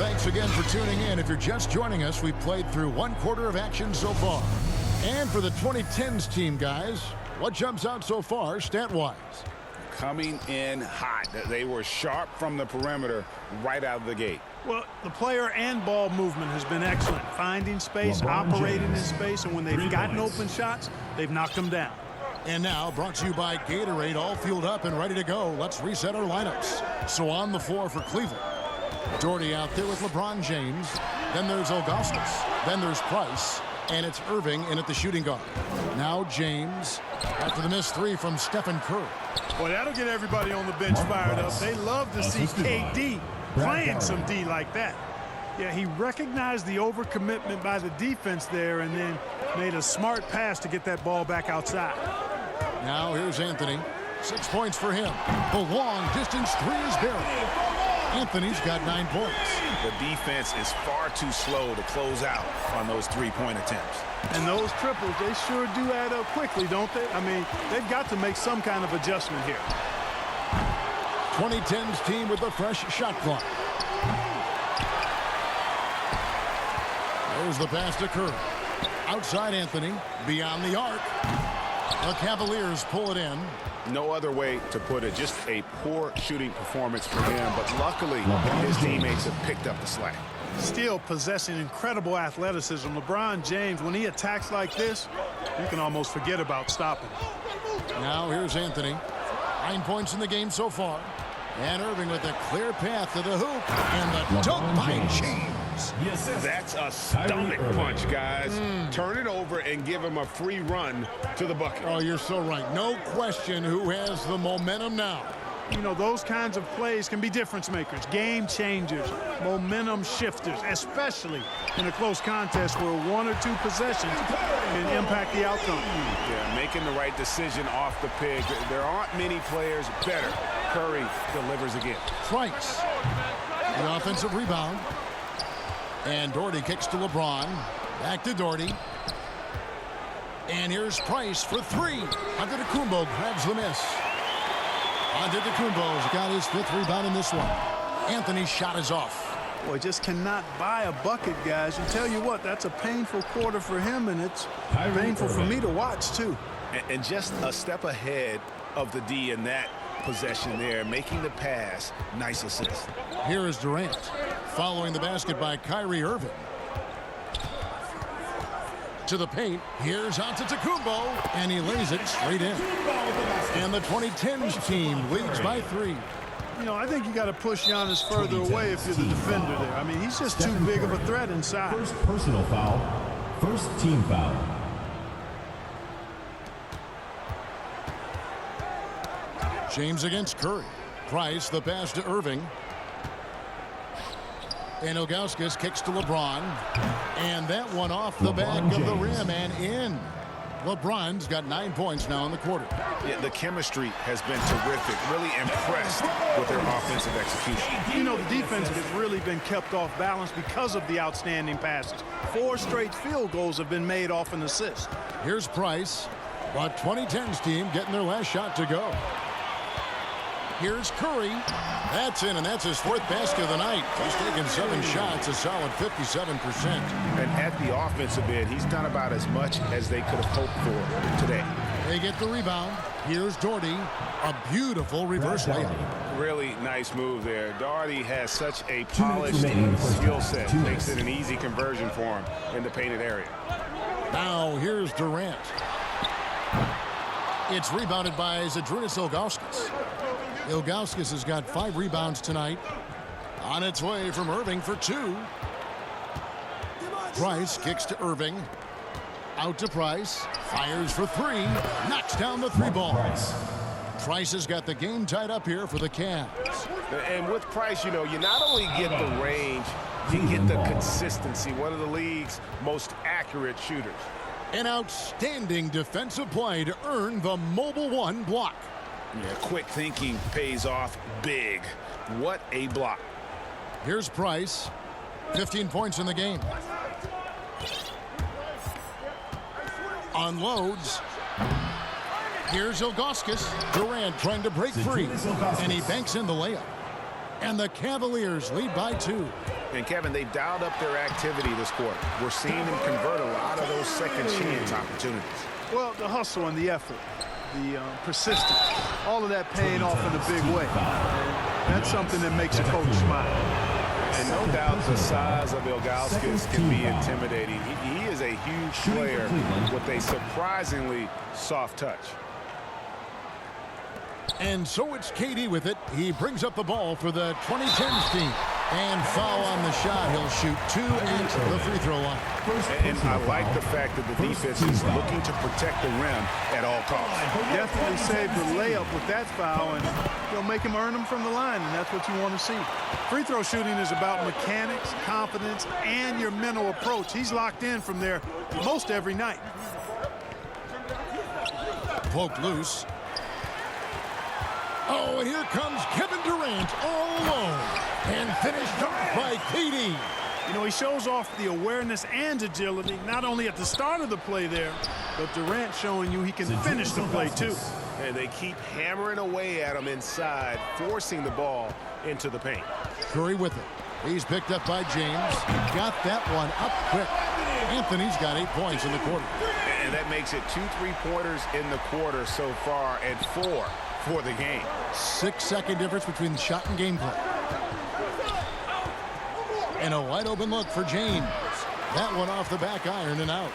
Thanks again for tuning in. If you're just joining us, we've played through one quarter of action so far. And for the 2010s team, guys, what jumps out so far, stat-wise? Coming in hot. They were sharp from the perimeter right out of the gate. Well, the player and ball movement has been excellent. Finding space, operating in space, and when they've gotten open shots, they've knocked them down. And now, brought to you by Gatorade, all fueled up and ready to go. Let's reset our lineups. So on the floor for Cleveland, Doherty out there with LeBron James. Then there's Ilgauskas. Then there's Price. And it's Irving in at the shooting guard. Now James after the missed three from Stephen Curry. Boy, that'll get everybody on the bench fired up. They love to see KD playing some D like that. Yeah, he recognized the overcommitment by the defense there and then made a smart pass to get that ball back outside. Now here's Anthony. 6 points for him. The long distance three is buried. Anthony's got 9 points. The defense is far too slow to close out on those three-point attempts. And those triples, they sure do add up quickly, don't they? I mean, they've got to make some kind of adjustment here. 2010's team with a fresh shot clock. There's the pass to Curry. Outside Anthony, beyond the arc. The Cavaliers pull it in. No other way to put it. Just a poor shooting performance for him. But luckily, his teammates have picked up the slack. Still possessing incredible athleticism. LeBron James, when he attacks like this, you can almost forget about stopping. Now here's Anthony. 9 points in the game so far. And Irving with a clear path to the hoop. And the dunk by James. That's a stomach punch, guys. Turn it over and give him a free run to the bucket. Oh, you're so right. No question who has the momentum now. You know, those kinds of plays can be difference makers, game changers, momentum shifters, especially in a close contest where one or two possessions can impact the outcome. Yeah, making the right decision off the pick. There aren't many players better. Curry delivers again. Price. The offensive rebound. And Doherty kicks to LeBron. Back to Doherty. And here's Price for three. Antetokounmpo grabs the miss. Antetokounmpo's got his 5th rebound in this one. Anthony's shot is off. Boy, just cannot buy a bucket, guys. And tell you what, that's a painful quarter for him, and it's painful for me to watch, too. And just a step ahead of the D in that possession there, making the pass. Nice assist. Here is Durant. Following the basket by Kyrie Irving. To the paint. Here's Antetokounmpo. And he lays it straight in. And the 2010s team leads by 3. You know, I think you got to push Giannis further away if you're the defender there. I mean, he's just too big of a threat inside. First personal foul. First team foul. James against Curry. Price, the pass to Irving. And Ilgauskas kicks to LeBron. And that one off the back of the rim and in. LeBron's got 9 points now in the quarter. Yeah, the chemistry has been terrific. Really impressed with their offensive execution. You know, the defense has really been kept off balance because of the outstanding passes. 4 straight field goals have been made off an assist. Here's Price. But 2010's team getting their last shot to go. Here's Curry. That's in, and that's his 4th basket of the night. He's taken 7 shots, a solid 57%. And at the offensive end, he's done about as much as they could have hoped for today. They get the rebound. Here's Doherty. A beautiful reverse layup. Really nice move there. Doherty has such a polished skill set. Makes it an easy conversion for him in the painted area. Now here's Durant. It's rebounded by Zydrunas Ilgauskas. Ilgauskas has got 5 rebounds tonight. On its way from Irving for 2. Price kicks to Irving. Out to Price. Fires for 3. Knocks down the 3 ball. Price has got the game tied up here for the Cavs. And with Price, you know, you not only get the range, you get the consistency. One of the league's most accurate shooters. An outstanding defensive play to earn the Mobile 1 block. Yeah, quick thinking pays off big. What a block. Here's Price. 15 points in the game. Unloads. Here's Ilgauskas. Durant trying to break free. And he banks in the layup. And the Cavaliers lead by 2. And, Kevin, they've dialed up their activity this quarter. We're seeing them convert a lot of those second chance opportunities. Well, the hustle and the effort, the persistence, all of that paying off in a big way. That's something that makes a coach smile. And no doubt the size of Ilgauskas can be intimidating. He is a huge player with a surprisingly soft touch. And so it's KD with it. He brings up the ball for the 2010s team. And foul on the shot. He'll shoot 2 at the free throw line. And I like the fact that the defense is looking to protect the rim at all costs. Definitely saved the layup with that foul, and you'll make him earn them from the line, and that's what you want to see. Free throw shooting is about mechanics, confidence, and your mental approach. He's locked in from there most every night. Poked loose. Oh, and here comes Kevin Durant all alone. And finished off by KD. You know, he shows off the awareness and agility, not only at the start of the play there, but Durant showing you he can finish the play too. And they keep hammering away at him inside, forcing the ball into the paint. Curry with it. He's picked up by James. Got that one up quick. Anthony's got 8 points in the quarter. And that makes it 2 3-pointers in the quarter so far and 4 for the game. 6-second difference between shot and gameplay. And a wide open look for James. That one off the back iron and out.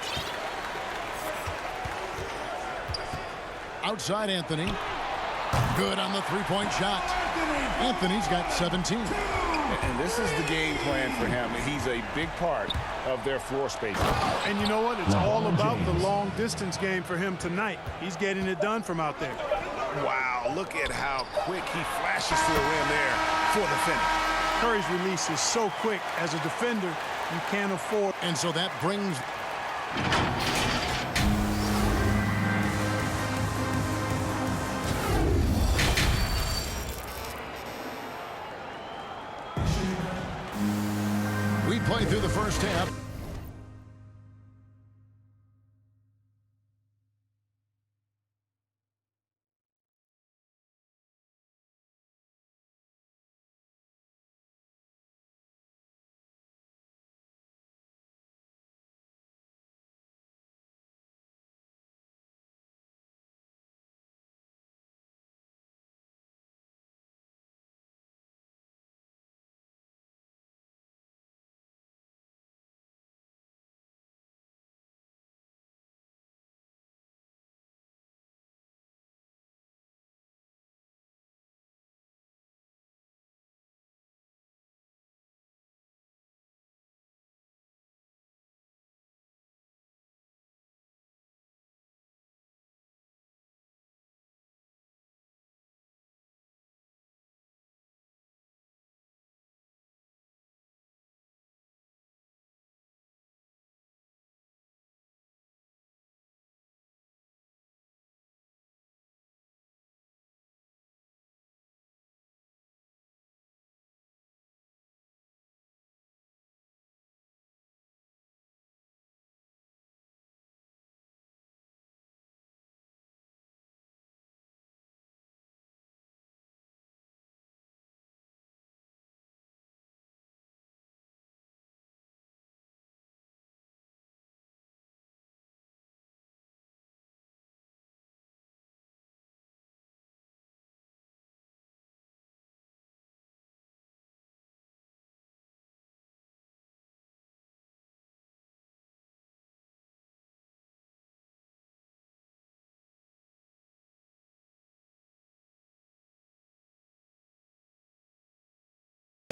Outside Anthony. Good on the three-point shot. Anthony's got 17. And this is the game plan for him. He's a big part of their floor space. And you know what? It's all about the long distance game for him tonight. He's getting it done from out there. Wow, look at how quick he flashes to the rim there for the finish. Curry's release is so quick. As a defender, you can't afford. And so that brings... We play through the first half.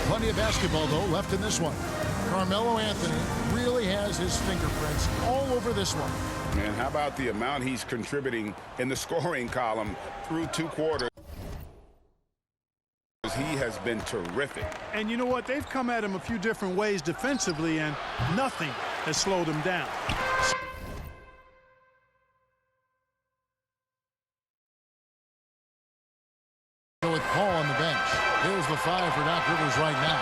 Plenty of basketball, though, left in this one. Carmelo Anthony really has his fingerprints all over this one. And how about the amount he's contributing in the scoring column through 2 quarters? He has been terrific. And you know what? They've come at him a few different ways defensively, and nothing has slowed him down. With Paul on the bench. Here's the 5 for Doc Rivers right now.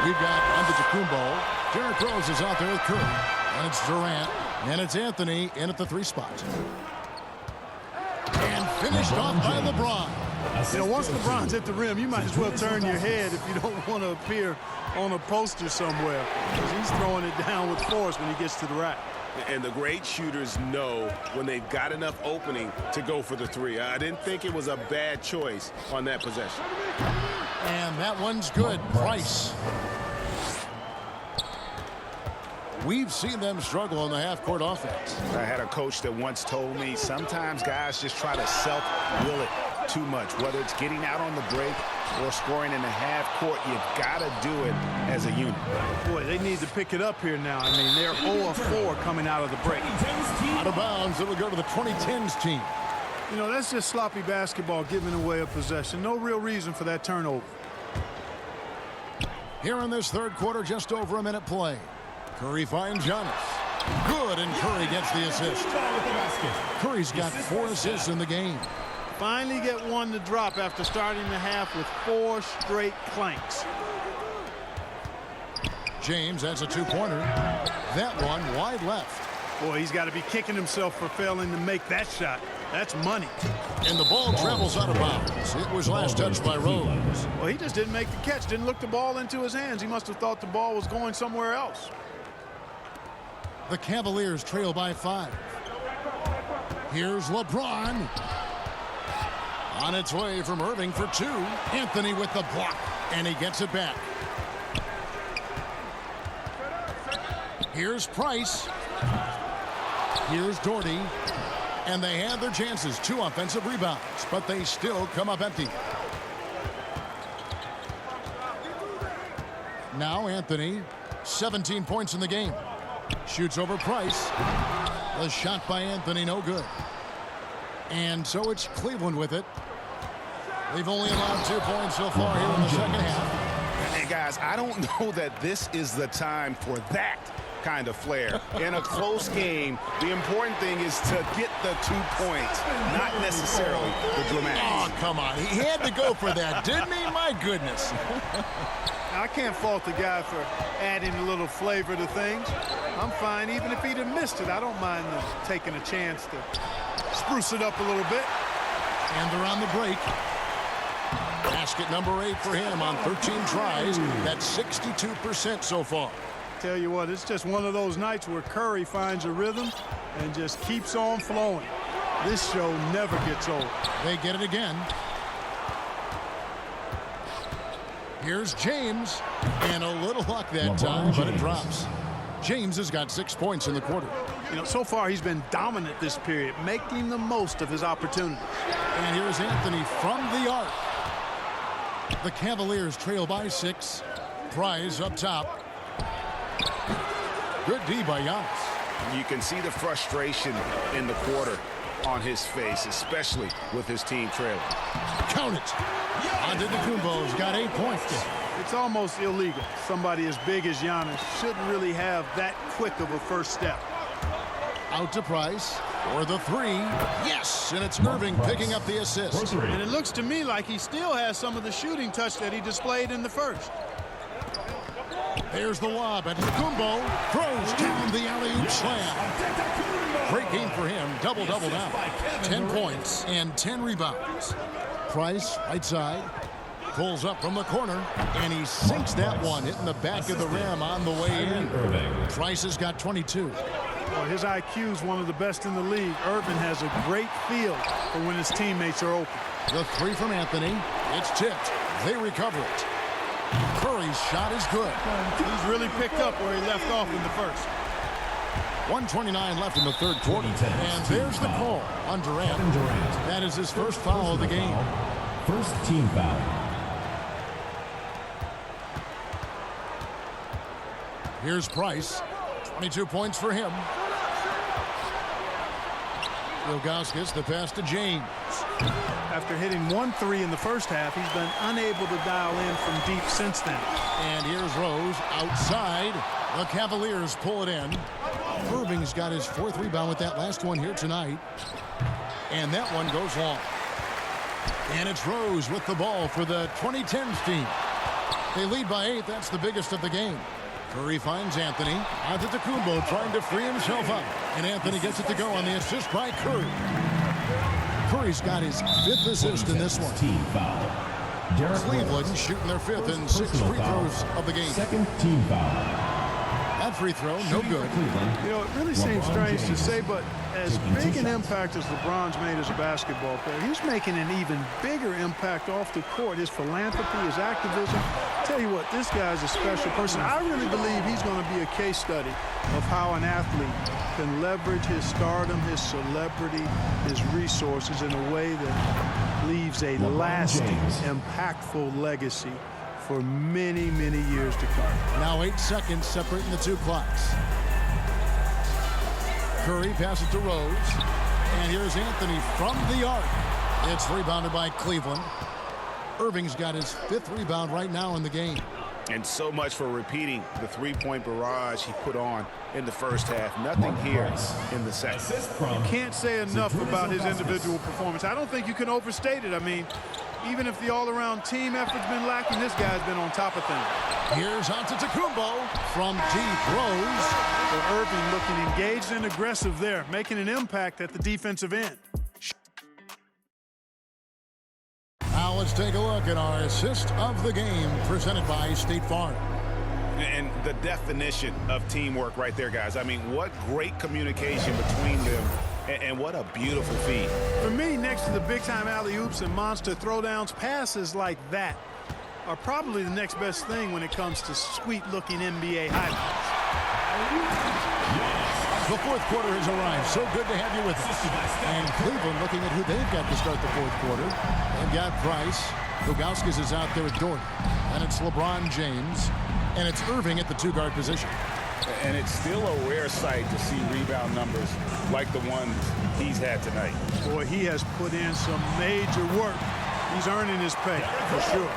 We've got Antetokounmpo. Derrick Rose is out there with Curry. And it's Durant. And it's Anthony in at the 3 spot. And finished off by LeBron. You know, once LeBron's at the rim, you might as well turn your head if you don't want to appear on a poster somewhere, because he's throwing it down with force when he gets to the rack. And the great shooters know when they've got enough opening to go for the three. I didn't think it was a bad choice on that possession. And that one's good. Price. We've seen them struggle on the half-court offense. I had a coach that once told me sometimes guys just try to self-will it too much, whether it's getting out on the break or scoring in the half court. You've got to do it as a unit. Boy, they need to pick it up here now. I mean, they're 0-4 coming out of the break. Out of bounds, it will go to the 2010s team. You know, that's just sloppy basketball, giving away a possession. No real reason for that turnover. Here in this third quarter, just over a minute play. Curry finds Giannis. Good, and Curry gets the assist. Curry's got 4 assists in the game. Finally get one to drop after starting the half with 4 straight clanks. James has a 2-pointer. That one wide left. Boy, he's got to be kicking himself for failing to make that shot. That's money. And the ball travels out of bounds. It was last touched by Rose. Well, he just didn't make the catch. Didn't look the ball into his hands. He must have thought the ball was going somewhere else. The Cavaliers trail by 5. Here's LeBron. On its way from Irving for 2. Anthony with the block, and he gets it back. Here's Price. Here's Doherty. And they had their chances. 2 offensive rebounds, but they still come up empty. Now Anthony, 17 points in the game. Shoots over Price. The shot by Anthony, no good. And so it's Cleveland with it. They've only allowed 2 points so far here in the second half. And guys, I don't know that this is the time for that kind of flair. In a close game, the important thing is to get the 2 points, not necessarily the dramatics. Oh, come on. He had to go for that, didn't he? My goodness. I can't fault the guy for adding a little flavor to things. I'm fine. Even if he'd have missed it, I don't mind taking a chance to spruce it up a little bit. And they're on the break. Basket number 8 for him on 13 tries. That's 62% so far. Tell you what, it's just one of those nights where Curry finds a rhythm and just keeps on flowing. This show never gets old. They get it again. Here's James. And a little luck that time, but it drops. James has got 6 points in the quarter. You know, so far he's been dominant this period, making the most of his opportunities. And here's Anthony from the arc. The Cavaliers trail by 6. Price up top. Good D by Giannis. You can see the frustration in the quarter on his face, especially with his team trailing. Count it. Antetokounmpo's got 8 points. It's almost illegal. Somebody as big as Giannis shouldn't really have that quick of a first step. Out to Price for the 3. Yes, and it's Irving picking up the assist. And it looks to me like he still has some of the shooting touch that he displayed in the first. There's the lob. Antetokounmpo throws down the alley-oop slam. Great game for him. Double-double now. 10 points and 10 rebounds. Price, right side, pulls up from the corner, and he sinks that one, hitting the back of the rim on the way in. Price has got 22. Well, his IQ is one of the best in the league. Irvin has a great feel for when his teammates are open. The 3 from Anthony. It's tipped. They recover it. Curry's shot is good. He's really picked up where he left off in the first. 1:29 left in the third quarter. And there's the call on Durant. That is his first foul of the game. First team foul. Here's Price. 22 points for him. Ilgauskas, the pass to James. After hitting 1 3 in the first half, he's been unable to dial in from deep since then. And here's Rose outside. The Cavaliers pull it in. Irving's got his 4th rebound with that last one here tonight. And that one goes long. And it's Rose with the ball for the 2010s team. They lead by 8. That's the biggest of the game. Curry finds Anthony. Antetokounmpo trying to free himself up. And Anthony gets it to go on the assist by Curry. Curry's got his 5th assist in this one. Team foul. Cleveland shooting their 5th and 6th free throws of the game. Second team foul. That free throw, no good. You know, it really seems strange to say, but as big an impact as LeBron's made as a basketball player, he's making an even bigger impact off the court. His philanthropy, his activism. Tell you what, this guy's a special person. I really believe he's going to be a case study of how an athlete can leverage his stardom, his celebrity, his resources in a way that leaves a lasting, impactful legacy for many, many years to come. Now 8 seconds separating the two clocks. Curry passes to Rose. And here's Anthony from the arc. It's rebounded by Cleveland. Irving's got his 5th rebound right now in the game. And so much for repeating the three-point barrage he put on in the first half. Nothing here in the second. You can't say enough about his individual performance. I don't think you can overstate it. I mean, even if the all-around team effort's been lacking, this guy's been on top of things. Here's Antetokounmpo from deep. Rose. So Irving looking engaged and aggressive there, making an impact at the defensive end. Now let's take a look at our assist of the game presented by State Farm. And the definition of teamwork right there, guys. I mean, what great communication between them, and what a beautiful feed. For me, next to the big-time alley-oops and monster throwdowns, passes like that are probably the next best thing when it comes to sweet-looking NBA highlights. The 4th quarter has arrived. So good to have you with us. And Cleveland looking at who they've got to start the 4th quarter. They've got Price. Ilgauskas is out there with Jordan. And it's LeBron James. And it's Irving at the 2-guard position. And it's still a rare sight to see rebound numbers like the ones he's had tonight. Boy, he has put in some major work. He's earning his pay, for sure.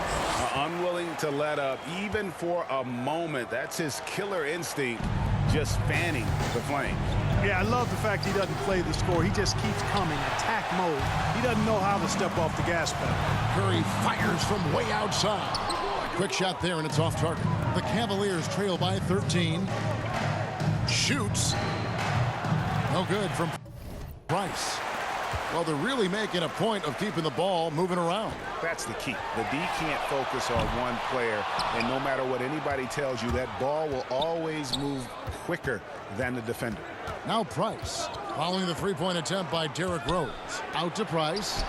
Unwilling to let up, even for a moment. That's his killer instinct, just fanning the flames. Yeah, I love the fact he doesn't play the score. He just keeps coming, attack mode. He doesn't know how to step off the gas pedal. Curry fires from way outside. Quick shot there, and it's off target. The Cavaliers trail by 13. Shoots. No good from Price. Well, they're really making a point of keeping the ball moving around. That's the key. The D can't focus on one player, and no matter what anybody tells you, that ball will always move quicker than the defender. Now Price, following the 3-point attempt by Derrick Rose. Out to Price.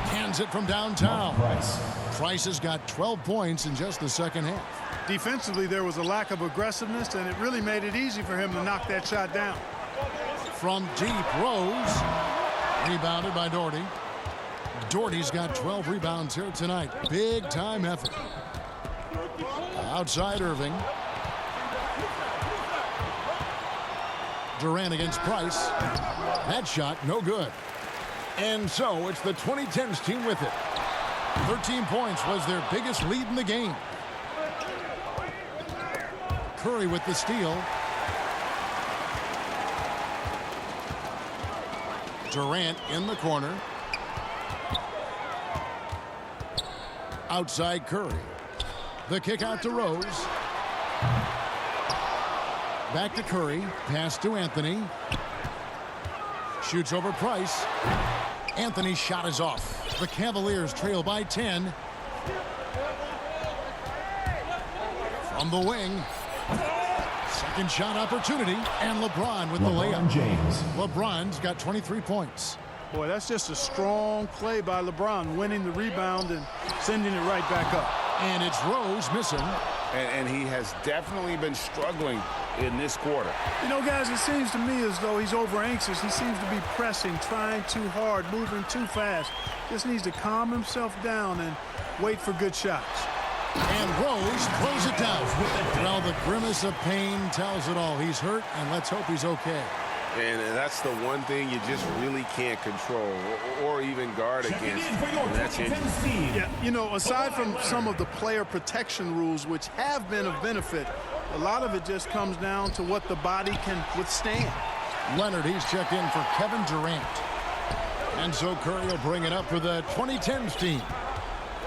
Cans it from downtown. Price has got 12 points in just the second half. Defensively, there was a lack of aggressiveness, and it really made it easy for him to knock that shot down. From deep, Rose. Rebounded by Doherty. Doherty's got 12 rebounds here tonight. Big time effort. Outside Irving. Durant against Price. That shot, no good. And so it's the 2010s team with it. 13 points was their biggest lead in the game. Curry with the steal. Durant in the corner. Outside Curry. The kick out to Rose. Back to Curry. Pass to Anthony. Shoots over Price. Anthony's shot is off. The Cavaliers trail by 10. From the wing. Second shot opportunity, and LeBron with the layup. LeBron's got 23 points. Boy, that's just a strong play by LeBron, winning the rebound and sending it right back up. And it's Rose missing. And he has definitely been struggling in this quarter. You know, guys, it seems to me as though he's over anxious. He seems to be pressing, trying too hard, moving too fast. Just needs to calm himself down and wait for good shots. And Rose throws it down. Well, the grimace of pain tells it all. He's hurt, and let's hope he's okay. And that's the one thing you just really can't control or even guard against. And that's it. Yeah, you know, aside from some of the player protection rules, which have been of benefit, a lot of it just comes down to what the body can withstand. Leonard, he's checked in for Kevin Durant. And so Curry will bring it up for the 2010s team.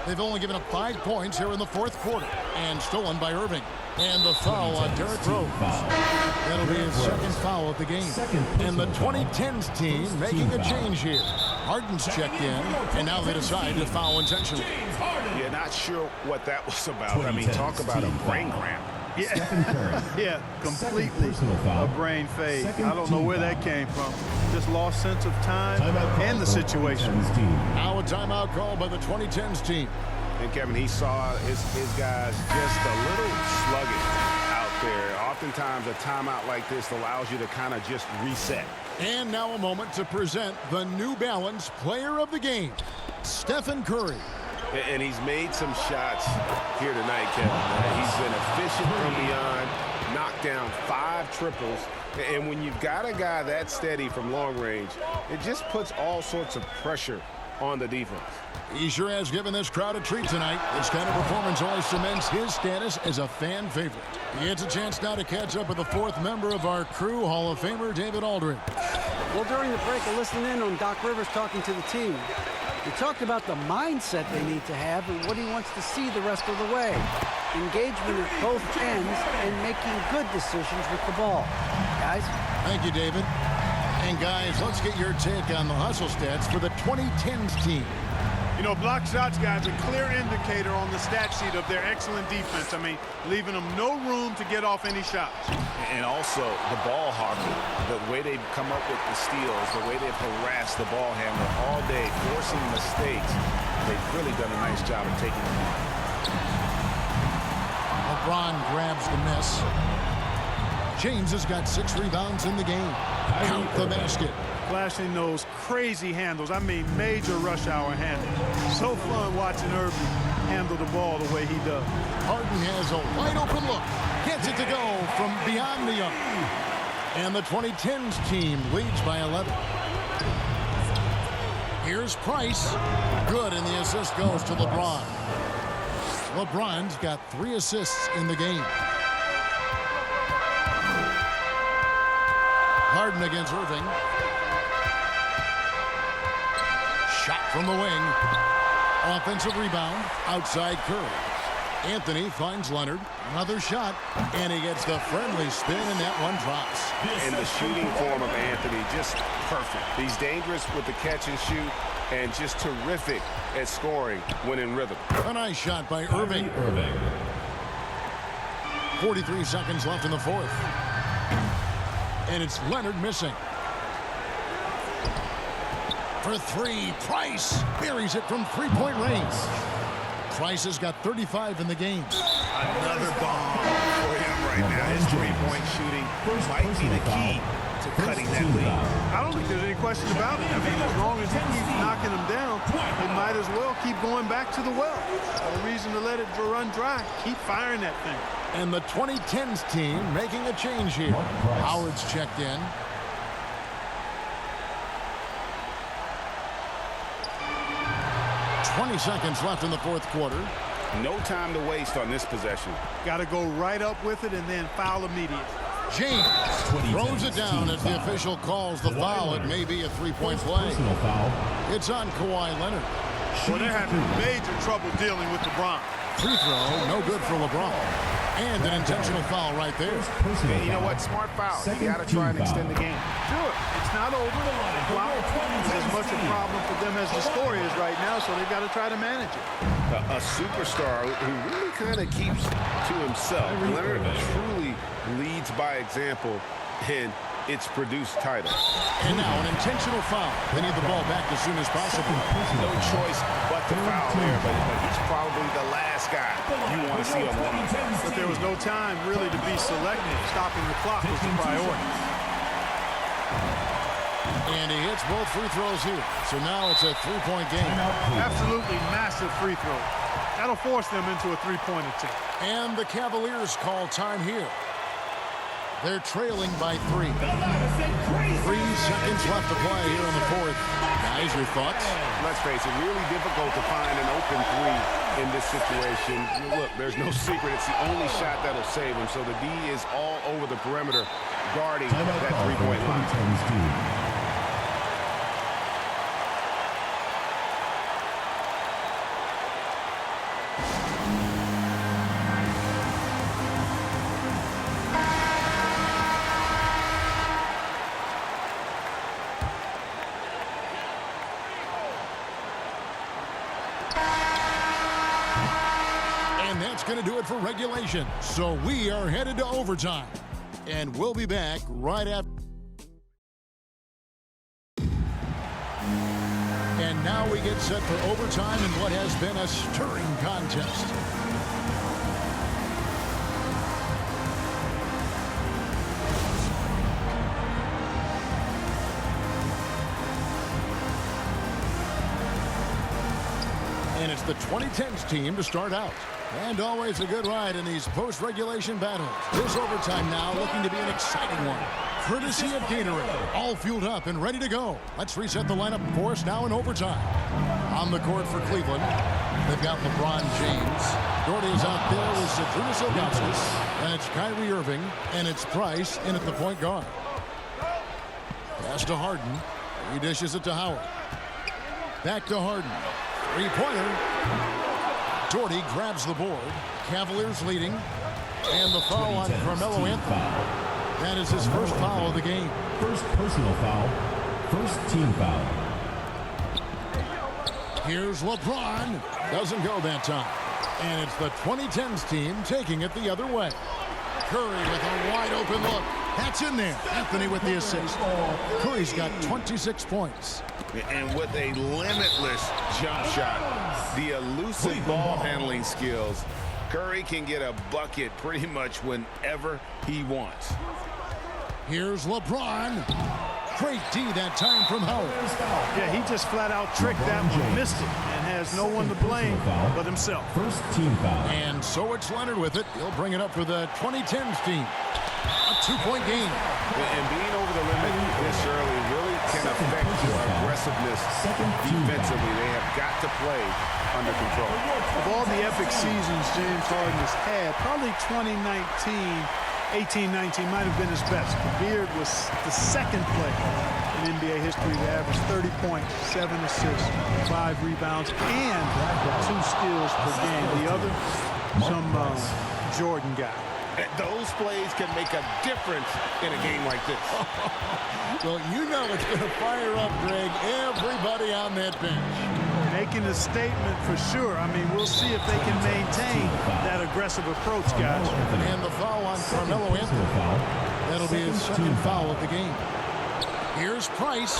They've only given up 5 points here in the fourth quarter. And stolen by Irving. And the foul on Derrick Rose. That'll be his second foul of the game. And the 2010s team making a change here. Harden's checked in, and now they decide to foul intentionally. Yeah, not sure what that was about. I mean, talk about a brain cramp. Yeah, completely a brain fade. I don't know where that came from. Just lost sense of time and the situation. Now a timeout called by the 2010s team. And Kevin, he saw his guys just a little sluggish out there. Oftentimes a timeout like this allows you to kind of just reset. And now a moment to present the New Balance Player of the Game, Stephen Curry. And he's made some shots here tonight, Kevin. He's been efficient from beyond, knocked down 5 triples. And when you've got a guy that steady from long range, it just puts all sorts of pressure on the defense. He sure has given this crowd a treat tonight. This kind of performance always cements his status as a fan favorite. He gets a chance now to catch up with the 4th member of our crew, Hall of Famer David Aldridge. Well, during the break, I listened in on Doc Rivers talking to the team. He talked about the mindset they need to have and what he wants to see the rest of the way. Engagement at both ends and making good decisions with the ball. Guys? Thank you, David. And guys, let's get your take on the hustle stats for the 2010s team. You know, block shots, guys, a clear indicator on the stat sheet of their excellent defense. I mean, leaving them no room to get off any shots. And also the ball hawking, the way they've come up with the steals, the way they've harassed the ball handler all day, forcing mistakes. They've really done a nice job of taking them on. LeBron grabs the miss. James has got 6 rebounds in the game. Count the basket. Flashing those crazy handles. I mean, major rush hour handles. So fun watching Irving handle the ball the way he does. Harden has a wide open look. Gets it to go from beyond the arc. And the 2010s team leads by 11. Here's Price. Good, and the assist goes to LeBron. LeBron's got 3 assists in the game. Harden against Irving. Shot from the wing. Offensive rebound. Outside Curry. Anthony finds Leonard. Another shot. And he gets the friendly spin, and that one drops. And the shooting form of Anthony, just perfect. He's dangerous with the catch and shoot, and just terrific at scoring when in rhythm. A nice shot by Irving. 43 seconds left in the 4th. And it's Leonard missing. For 3, Price buries it from 3-point range. Price has got 35 in the game. Another bomb for him right now. His 3-point shooting might be the key to cutting that lead. I don't think there's any question about it. I mean, as long as he keeps knocking them down, they might as well keep going back to the well. No reason to let it run dry. Keep firing that thing. And the 2010s team making a change here. Howard's checked in. .20 seconds left in the 4th quarter. No time to waste on this possession. Got to go right up with it and then foul immediately. James throws it down as the official calls the foul. It may be a 3-point play. It's on Kawhi Leonard. Well, they're having major trouble dealing with LeBron. Free throw, no good for LeBron. And an intentional foul right there. And you know what? Smart foul. You got to try and extend the game. Do it. It's not over. Wow. It's as much a problem for them as the score is right now, so they've got to try to manage it. A superstar who really kind of keeps to himself. Leonard truly leads by example, and it's produced titles. And now an intentional foul. They need the ball back as soon as possible. No choice but to foul there, but he's probably the last guy you want to see on the line. But there was no time really to be selective. Stopping the clock was the priority. And he hits both free throws here. So now it's a 3-point game. Absolutely massive free throw. That'll force them into a 3-point attempt. And the Cavaliers call time here. They're trailing by 3. 3 seconds left to play here in the 4th. Guys, your thoughts? Let's face it, really difficult to find an open 3 in this situation. Look, there's no secret. It's the only shot that'll save him. So the D is all over the perimeter guarding that 3-point line. that's going to do it for regulation. So we are headed to overtime. And we'll be back right after. And now we get set for overtime in what has been a stirring contest. And it's the 2010s team to start out. And always a good ride in these post-regulation battles. This overtime now looking to be an exciting one. Courtesy of Gatorade. All fueled up and ready to go. Let's reset the lineup for us now in overtime. On the court for Cleveland, they've got LeBron James. Doherty's out there with Zydrunas Ilgauskas. And it's Kyrie Irving. And it's Price in at the point guard. Pass to Harden. He dishes it to Howard. Back to Harden. Three-pointer. Doherty grabs the board. Cavaliers leading. And the foul on Carmelo Anthony. That is his first foul of the game. First personal foul. First team foul. Here's LeBron. Doesn't go that time. And it's the 2010s team taking it the other way. Curry with a wide open look. That's in there. Anthony with the assist. Curry's got 26 points. And with a limitless jump shot, the elusive ball handling skills, Curry can get a bucket pretty much whenever he wants. Here's LeBron. Great D that time from Howard. Yeah, he just flat out tricked that one, missed it, and has no one to blame but himself. First team foul. And so it's Leonard with it. He'll bring it up for the 2010s team. A two-point game. And being over the limit this early really can affect your aggressiveness defensively. They have got to play under control. Of all the epic seasons James Harden has had, probably 18-19 might have been his best. Beard was the second player in NBA history to average 30 points, 7 assists, 5 rebounds, and 2 steals per game. The other, some Jordan guy. Those plays can make a difference in a game like this. Well, you know it's going to fire up, Greg, everybody on that bench. Making a statement for sure. I mean, we'll see if they can maintain that aggressive approach, guys. And the foul on Carmelo Anthony. That'll be his second foul of the game. Here's Price.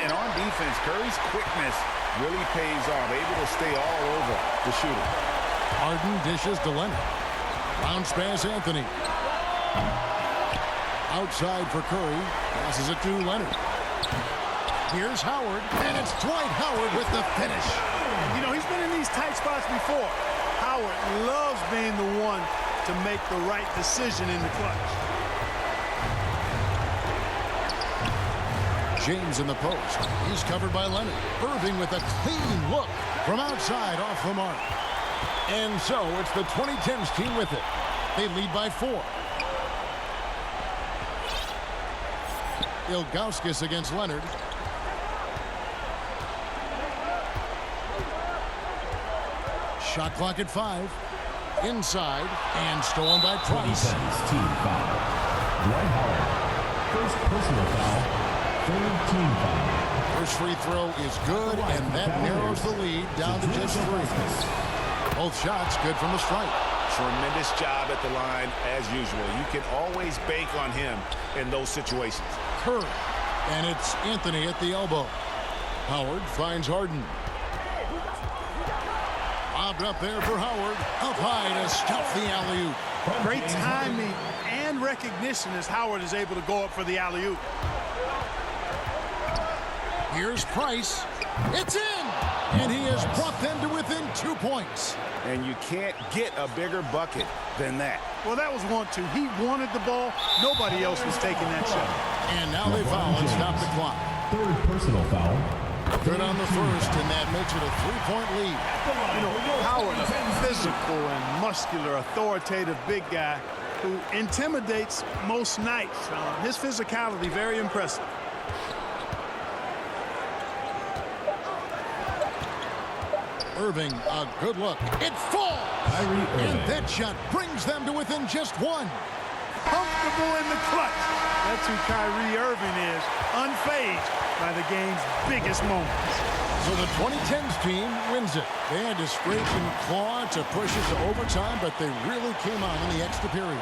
And on defense, Curry's quickness really pays off, able to stay all over the shooter. Harden dishes to Leonard. Bounce pass Anthony. Outside for Curry. Passes it to Leonard. Here's Howard. And it's Dwight Howard with the finish. You know, he's been in these tight spots before. Howard loves being the one to make the right decision in the clutch. James in the post. He's covered by Leonard. Irving with a clean look from outside off the mark. And so it's the 2010s team with it. They lead by 4. Ilgauskas against Leonard. Shot clock at 5. Inside and stolen by Price. Team foul. Dwight Howard. First personal foul. Third team foul. First free throw is good, and that narrows the lead down to just 3. Both shots good from the stripe. Tremendous job at the line as usual. You can always bank on him in those situations. Curry, and it's Anthony at the elbow. Howard finds Harden. Lobbed up there for Howard. Up high to stuff the alley-oop. Great timing and recognition as Howard is able to go up for the alley-oop. Here's Price. It's in! And he has brought them to within 2 points. And you can't get a bigger bucket than that. Well, that was 1-2. He wanted the ball. Nobody else was taking that shot. And now they foul and stop the clock. Third personal foul. Good on the first, and that makes it a 3-point lead. You know, Howard, a physical and muscular, authoritative big guy who intimidates most nights. His physicality, very impressive. Irving, a good look. It falls! And that shot brings them to within just 1. Comfortable in the clutch. That's who Kyrie Irving is, unfazed by the game's biggest moments. So the 2010s team wins it. They had to scrape and claw to push it to overtime, but they really came on in the extra period.